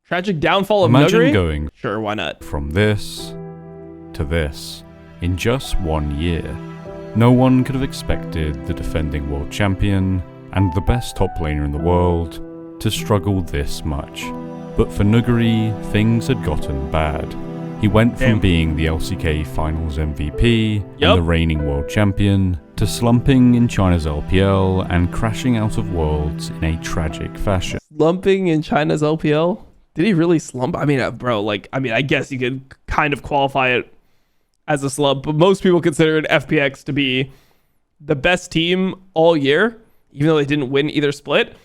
Tragic downfall of Imagine NUGURI? going Sure, why not? from this to this in just 1 year. No one could have expected the defending world champion and the best top laner in the world to struggle this much. But for NUGURI, things had gotten bad. He went from being the LCK Finals MVP and the reigning world champion to slumping in China's LPL and crashing out of Worlds in a tragic fashion. Slumping in China's LPL? Did he really slump? I mean, bro, like, I guess you could kind of qualify it as a slump, but most people consider FPX to be the best team all year, even though they didn't win either split.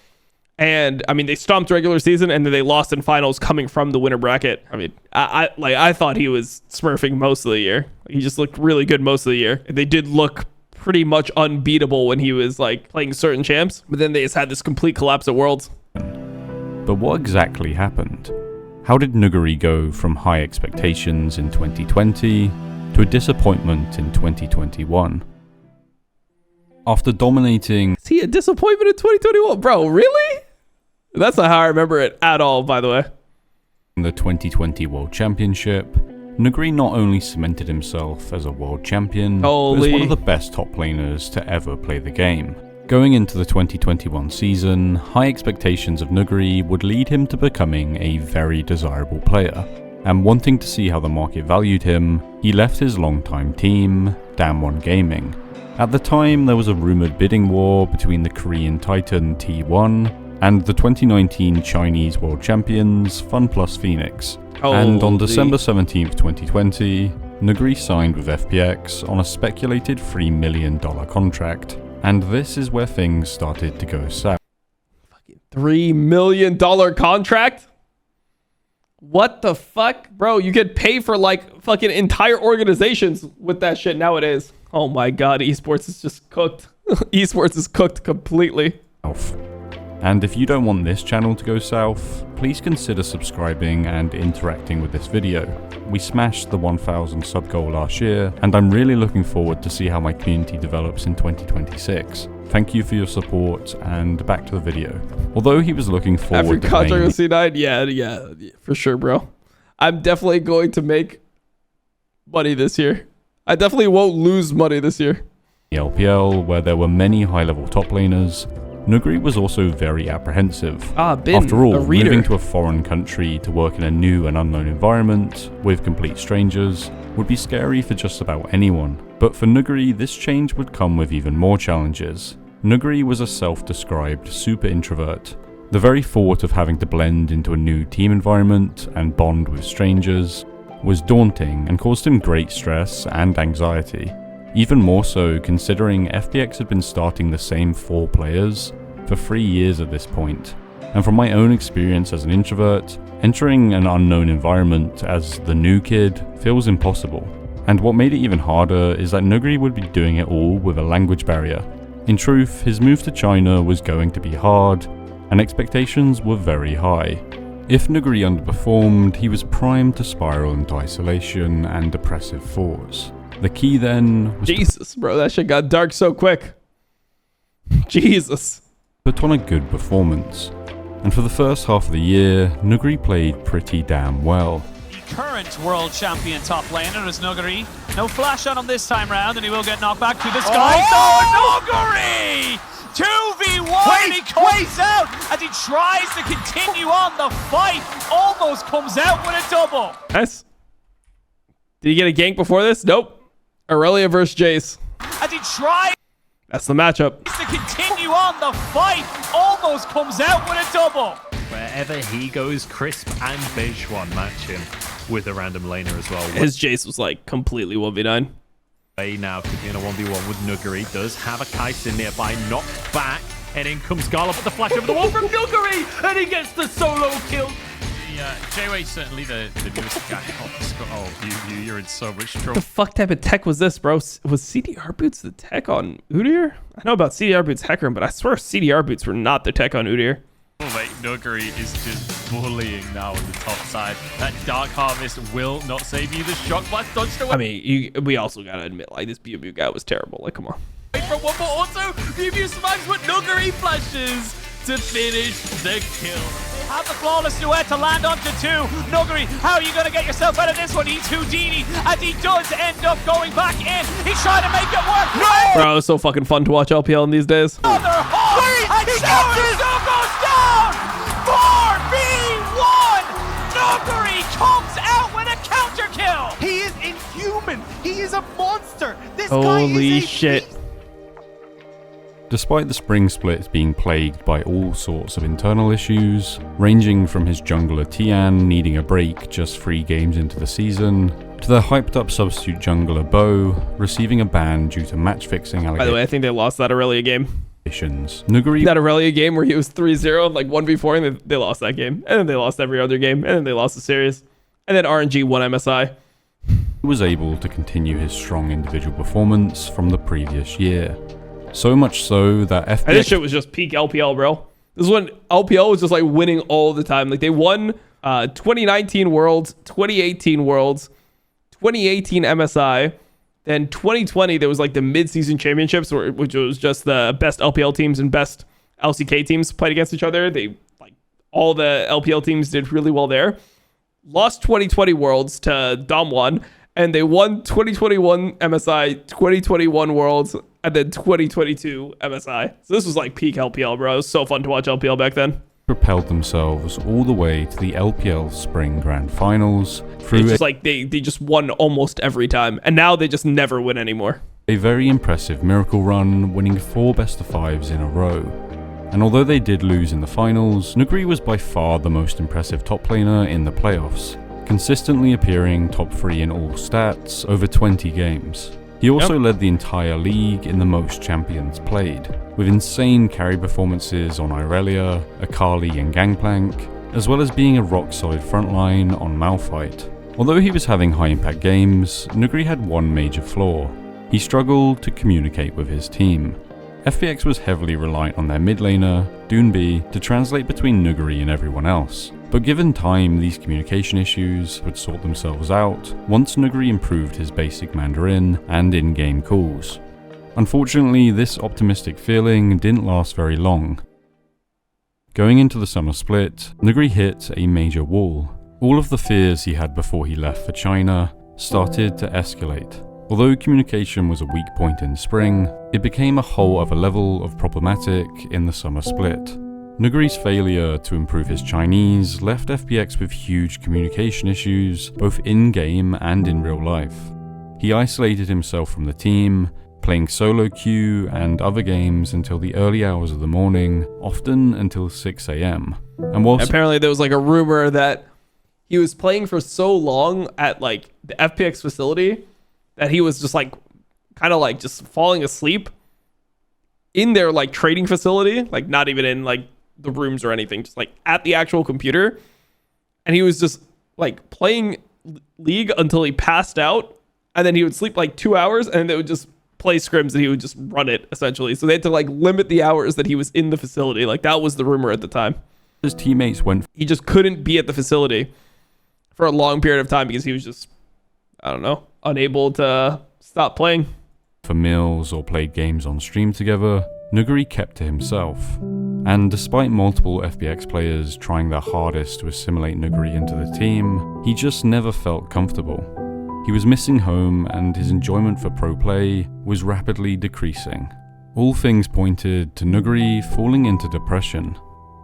And I mean, they stomped regular season and then they lost in finals coming from the winner bracket. I mean, I thought he was smurfing most of the year. He just looked really good most of the year. They did look pretty much unbeatable when he was like playing certain champs, but then they just had this complete collapse at Worlds. But what exactly happened? How did NUGURI go from high expectations in 2020 to a disappointment in 2021? After dominating... Is he a disappointment in 2021? Bro, really? That's not how I remember it at all, by the way. The 2020 World Championship, NUGURI not only cemented himself as a world champion, but as one of the best top laners to ever play the game. Going into the 2021 season, high expectations of NUGURI would lead him to becoming a very desirable player. And wanting to see how the market valued him, he left his longtime team, Damwon Gaming. At the time, there was a rumored bidding war between the Korean titan T1 and the 2019 Chinese world champions FunPlus Phoenix. And on December 17th, 2020, NUGURI signed with FPX on a speculated $3 million contract. And this is where things started to go south. Fucking $3 million contract? What the fuck? Bro, you could pay for like fucking entire organizations with that shit nowadays. Oh my god, esports is just cooked. Esports is cooked completely. And if you don't want this channel to go south, please consider subscribing and interacting with this video. We smashed the 1,000 sub goal last year, and I'm really looking forward to see how my community develops in 2026. Thank you for your support, and back to the video. Although he was looking forward to contract with C9, yeah, for sure, bro. I'm definitely going to make money this year. I definitely won't lose money this year. The LPL, where there were many high-level top laners, NUGURI was also very apprehensive. After all, moving to a foreign country to work in a new and unknown environment with complete strangers would be scary for just about anyone. But for NUGURI, this change would come with even more challenges. NUGURI was a self-described super introvert. The very thought of having to blend into a new team environment and bond with strangers was daunting and caused him great stress and anxiety. Even more so considering FPX had been starting the same 4 players for 3 years at this point. And from my own experience as an introvert, entering an unknown environment as the new kid feels impossible. And what made it even harder is that NUGURI would be doing it all with a language barrier. In truth, his move to China was going to be hard, and expectations were very high. If NUGURI underperformed, he was primed to spiral into isolation and depressive thoughts. The key then was Jesus, bro, that shit got dark so quick. Jesus. Put on a good performance. And for the first half of the year, NUGURI played pretty damn well. The current world champion top laner is NUGURI. No flash on him this time round, and he will get knocked back to the sky. Oh, NUGURI! 2v1, and he comes out as he tries to continue on the fight. Almost comes out with a double. Nice. Did he get a gank before this? Nope. Aurelia versus Jace. As he tries That's the matchup. to continue on the fight, almost comes out with a double. Wherever he goes, Crisp and Bejuan match him with a random laner as well. His Jace was like completely 1v9. Now could be in a 1v1 with NUGURI. Does have a Kai'Sa nearby, knocked back, and in comes Garland with the flash over the wall from NUGURI, and he gets the solo kill. J-Way certainly the newest guy. Oh, you're in so much trouble. What the fuck type of tech was this, bro? Was CDR boots the tech on Udyr? I know about CDR boots Hecarim, but I swear CDR boots were not the tech on Udyr. Oh, mate, NUGURI is just bullying now on the top side. That Dark Harvest will not save you. The Shock Blast dodged away. I mean, we also gotta admit, like, this BMU guy was terrible. Like, come on. From one, but also BMU smags with NUGURI flashes to finish the kill. have the flawless duet to land onto 2. NUGURI, how are you going to get yourself out of this one? He's Houdini, as he does end up going back in. He's trying to make it work. No! Bro, it's so fucking fun to watch LPL in these days. Another hole, and still goes down. 4v1. NUGURI comes out with a counter kill. He is inhuman. He is a monster. This Holy guy is a shit. beast. Despite the spring split being plagued by all sorts of internal issues, ranging from his jungler Tian needing a break just 3 games into the season, to their hyped up substitute jungler Bo receiving a ban due to match fixing allegations. By the way, I think they lost that Aurelia game. NUGURI That Aurelia game where he was 3-0, like 1v4, and they lost that game. And then they lost every other game. And then they lost the series. And then RNG won MSI. was able to continue his strong individual performance from the previous year. So much so that FPX... And this shit was just peak LPL, bro. This is when LPL was just like winning all the time. Like they won 2019 Worlds, 2018 Worlds, 2018 MSI. Then 2020, there was like the mid-season championships, which was just the best LPL teams and best LCK teams played against each other. They like all the LPL teams did really well there. Lost 2020 Worlds to Dom1, and they won 2021 MSI, 2021 Worlds, and then 2022 MSI. So this was like peak LPL, bro. It was so fun to watch LPL back then. Propelled themselves all the way to the LPL Spring Grand Finals through it's just like they just won almost every time, and now they just never win anymore. A very impressive miracle run, winning 4 best-of-5s in a row. And although they did lose in the finals, NUGURI was by far the most impressive top laner in the playoffs, consistently appearing top 3 in all stats over 20 games. He also led the entire league in the most champions played, with insane carry performances on Irelia, Akali and Gangplank, as well as being a rock-solid frontline on Malphite. Although he was having high-impact games, NUGURI had one major flaw. He struggled to communicate with his team. FPX was heavily reliant on their mid laner, Doonby, to translate between NUGURI and everyone else. But given time, these communication issues would sort themselves out once NUGURI improved his basic Mandarin and in-game calls. Unfortunately, this optimistic feeling didn't last very long. Going into the summer split, NUGURI hit a major wall. All of the fears he had before he left for China started to escalate. Although communication was a weak point in spring, it became a whole other level of problematic in the summer split. NUGURI's failure to improve his Chinese left FPX with huge communication issues, both in-game and in real life. He isolated himself from the team, playing solo queue and other games until the early hours of the morning, often until 6 AM. And whilst apparently there was like a rumor that he was playing for so long at like the FPX facility that he was just like kind of like just falling asleep in their like trading facility, like not even in like the rooms or anything, just like at the actual computer. And he was just like playing League until he passed out, and then he would sleep like 2 hours, and they would just play scrims and he would just run it essentially. So they had to like limit the hours that he was in the facility. Like that was the rumor at the time. His teammates went. He just couldn't be at the facility for a long period of time because he was just, I don't know, unable to stop playing. For meals or played games on stream together, NUGURI kept to himself. And despite multiple FPX players trying their hardest to assimilate NUGURI into the team, he just never felt comfortable. He was missing home, and his enjoyment for pro play was rapidly decreasing. All things pointed to NUGURI falling into depression.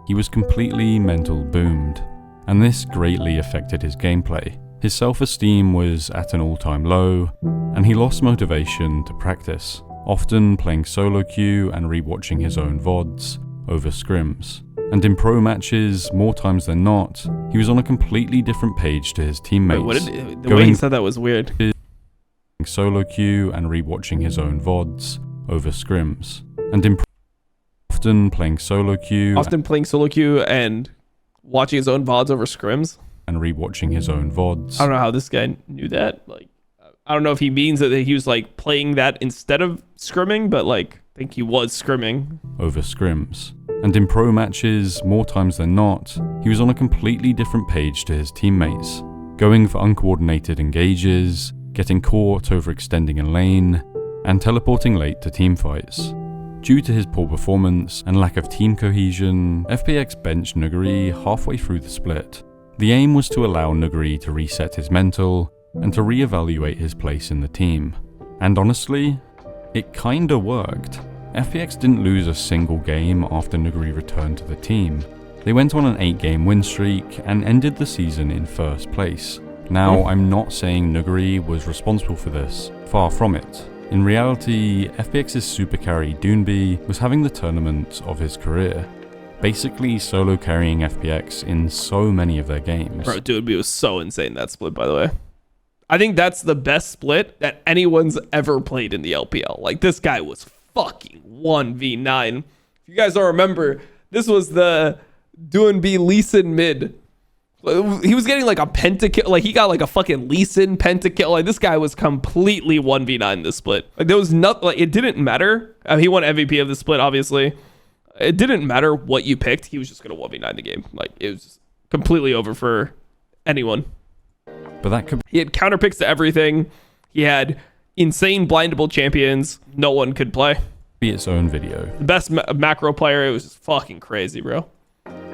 He was completely mental boomed, and this greatly affected his gameplay. His self-esteem was at an all-time low, and he lost motivation to practice, often playing solo queue and rewatching his own VODs over scrims. And in pro matches, more times than not, he was on a completely different page to his teammates. Wait, the way he said that was weird. Solo queue and rewatching his own VODs over scrims. And often playing solo queue and watching his own VODs over scrims. And rewatching his own VODs. I don't know how this guy knew that. Like, I don't know if he means that he was like playing that instead of scrimming, but like I think he was scrimming over scrims. And in pro matches, more times than not, he was on a completely different page to his teammates, going for uncoordinated engages, getting caught overextending a lane, and teleporting late to teamfights. Due to his poor performance and lack of team cohesion, FPX benched NUGURI halfway through the split. The aim was to allow NUGURI to reset his mental and to re-evaluate his place in the team. And honestly, it kinda worked. FPX didn't lose a single game after NUGURI returned to the team. They went on an 8-game win streak and ended the season in first place. Now, I'm not saying NUGURI was responsible for this, far from it. In reality, FPX's super carry Doonby was having the tournament of his career, basically solo carrying FPX in so many of their games. Bro, Doonby was so insane that split, by the way. I think that's the best split that anyone's ever played in the LPL. Like, this guy was fucking 1v9. If you guys don't remember, this was the Doonby Lee Sin mid. He was getting like a pentakill, like he got like a fucking Lee Sin pentakill. Like this guy was completely 1v9 this split. Like there was nothing, like it didn't matter. He won MVP of the split, obviously. It didn't matter what you picked. He was just gonna 1v9 the game. Like it was just completely over for anyone. But that could he had counter picks to everything. He had insane blindable champions. No one could play. Be its own video. The best macro player. It was just fucking crazy, bro.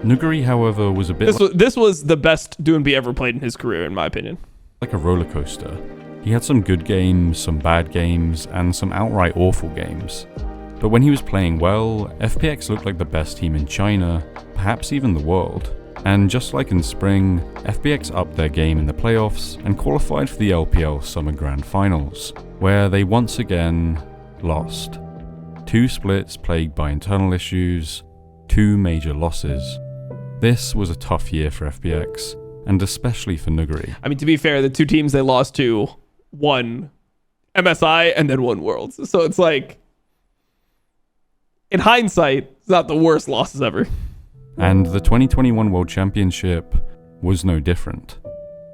NUGURI, however, was a bit this was the best Doonby ever played in his career, in my opinion. Like a roller coaster. He had some good games, some bad games, and some outright awful games. But when he was playing well, FPX looked like the best team in China, perhaps even the world. And just like in spring, FPX upped their game in the playoffs and qualified for the LPL Summer Grand Finals, where they once again lost. 2 splits plagued by internal issues, 2 major losses. This was a tough year for FPX, and especially for NUGURI. I mean, to be fair, the 2 teams they lost to won MSI and then won Worlds. So it's like, in hindsight, it's not the worst losses ever. And the 2021 World Championship was no different.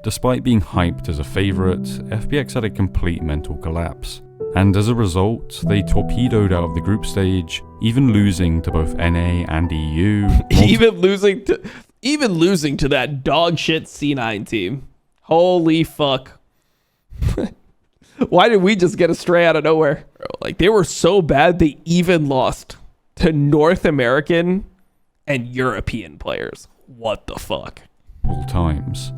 Despite being hyped as a favourite, FPX had a complete mental collapse. And as a result, they torpedoed out of the group stage, even losing to both NA and EU. even losing to that dog shit C9 team. Holy fuck. Why did we just get a stray out of nowhere? Bro, like they were so bad they even lost to North American and European players. What the fuck? All times.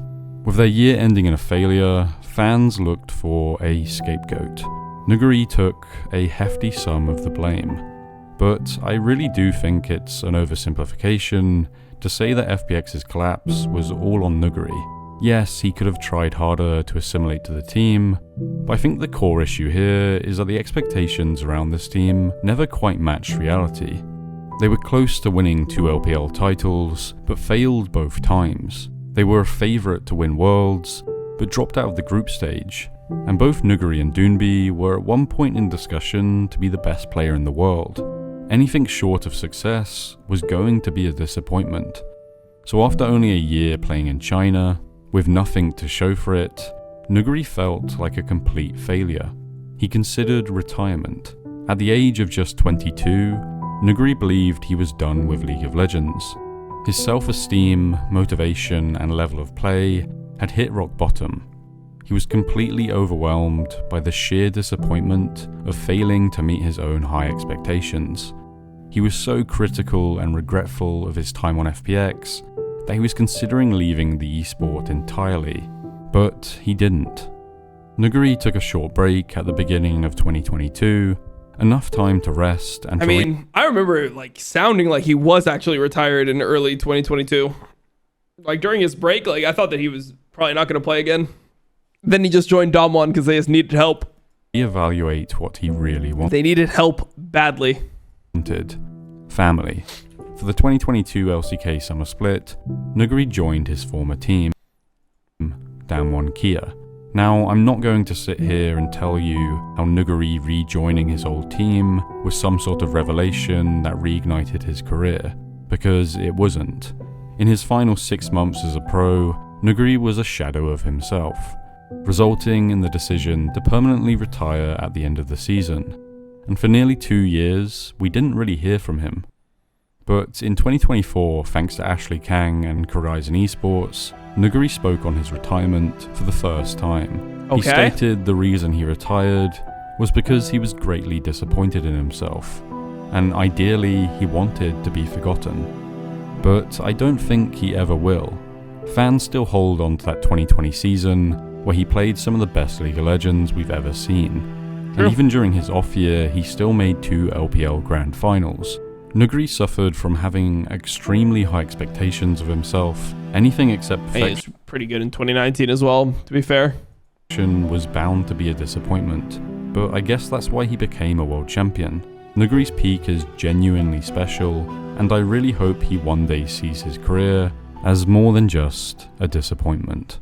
With their year ending in a failure, fans looked for a scapegoat. NUGURI took a hefty sum of the blame, but I really do think it's an oversimplification to say that FPX's collapse was all on NUGURI. Yes, he could have tried harder to assimilate to the team, but I think the core issue here is that the expectations around this team never quite matched reality. They were close to winning 2 LPL titles, but failed both times. They were a favourite to win Worlds, but dropped out of the group stage. And both NUGURI and Doonby were at one point in discussion to be the best player in the world. Anything short of success was going to be a disappointment. So after only a year playing in China, with nothing to show for it, NUGURI felt like a complete failure. He considered retirement. At the age of just 22, NUGURI believed he was done with League of Legends. His self-esteem, motivation, and level of play had hit rock bottom. He was completely overwhelmed by the sheer disappointment of failing to meet his own high expectations. He was so critical and regretful of his time on FPX that he was considering leaving the esport entirely, but he didn't. NUGURI took a short break at the beginning of 2022, enough time to rest and I remember like sounding like he was actually retired in early 2022. Like during his break, like I thought that he was probably not going to play again. Then he just joined Dom 1 because they just needed help. Reevaluate what he really wanted. They needed help badly. Family. For the 2022 LCK Summer Split, NUGURI joined his former team, Damwon Kia. Now, I'm not going to sit here and tell you how NUGURI rejoining his old team was some sort of revelation that reignited his career, because it wasn't. In his final 6 months as a pro, NUGURI was a shadow of himself, resulting in the decision to permanently retire at the end of the season. And for nearly 2 years, we didn't really hear from him. But in 2024, thanks to Ashley Kang and Horizon Esports, NUGURI spoke on his retirement for the first time. Okay. He stated the reason he retired was because he was greatly disappointed in himself. and ideally he wanted to be forgotten. But I don't think he ever will. Fans still hold on to that 2020 season, where he played some of the best League of Legends we've ever seen. True. And even during his off year, he still made 2 LPL Grand Finals. NUGURI suffered from having extremely high expectations of himself. Anything except perfection was pretty good in 2019 as well, to be fair. Was bound to be a disappointment, but I guess that's why he became a world champion. NUGURI's peak is genuinely special, and I really hope he one day sees his career as more than just a disappointment.